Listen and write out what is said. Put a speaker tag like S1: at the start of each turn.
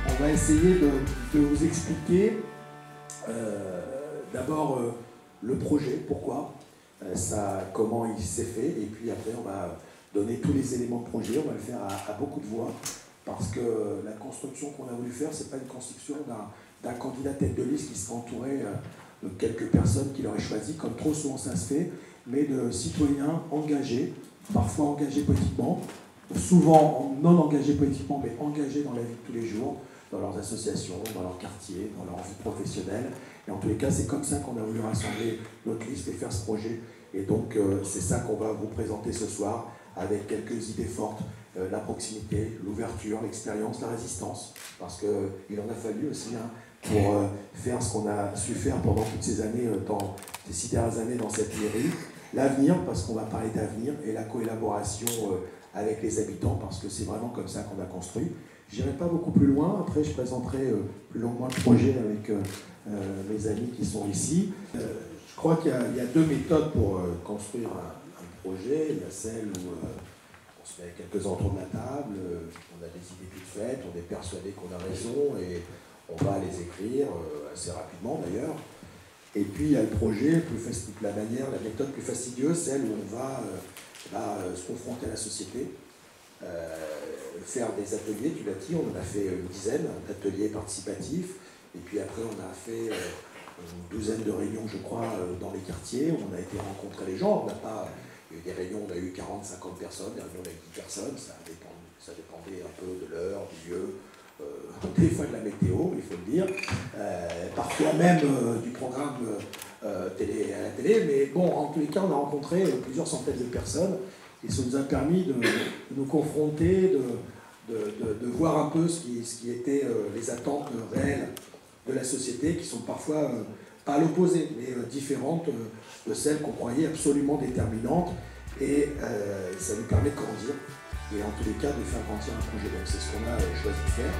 S1: On va essayer de vous expliquer d'abord le projet, pourquoi, comment il s'est fait, et puis après on va donner tous les éléments de projet, on va le faire à beaucoup de voix, parce que la construction qu'on a voulu faire, c'est pas une construction d'un candidat tête de liste qui serait entouré de quelques personnes qu'il aurait choisi, comme trop souvent ça se fait, mais de citoyens engagés, parfois engagés politiquement, souvent non engagés politiquement, mais engagés dans la vie de tous les jours, dans leurs associations, dans leur quartier, dans leur vie professionnelle. Et en tous les cas, c'est comme ça qu'on a voulu rassembler notre liste et faire ce projet. Et donc, c'est ça qu'on va vous présenter ce soir, avec quelques idées fortes, la proximité, l'ouverture, l'expérience, la résistance. Parce qu'il en a fallu aussi pour faire ce qu'on a su faire pendant toutes ces années, dans ces 6 dernières années dans cette mairie. L'avenir, parce qu'on va parler d'avenir, et la collaboration avec les habitants, parce que c'est vraiment comme ça qu'on a construit. Je n'irai pas beaucoup plus loin, après je présenterai plus longuement le projet avec mes amis qui sont ici. Je crois qu'il y a 2 méthodes pour construire un projet. Il y a celle où on se met quelques-uns autour de la table, on a des idées toutes faites, on est persuadé qu'on a raison et on va les écrire assez rapidement d'ailleurs. Et puis il y a le projet, la méthode plus fastidieuse, celle où on va se confronter à la société. Faire des ateliers, tu l'as dit, on en a fait une dizaine d'ateliers participatifs, et puis après on a fait une douzaine de réunions, je crois, dans les quartiers, où on a été rencontrer les gens. Il y a eu des réunions, on a eu 40-50 personnes, des réunions avec 10 personnes, ça dépendait un peu de l'heure, du lieu, des fois de la météo, il faut le dire, parfois même du programme télé à la télé, mais bon, en tous les cas, on a rencontré plusieurs centaines de personnes. Et ça nous a permis de nous confronter, de voir un peu ce qui étaient les attentes réelles de la société, qui sont parfois pas à l'opposé, mais différentes de celles qu'on croyait absolument déterminantes. Et ça nous permet de grandir, et en tous les cas de faire grandir un projet. Donc c'est ce qu'on a choisi de faire.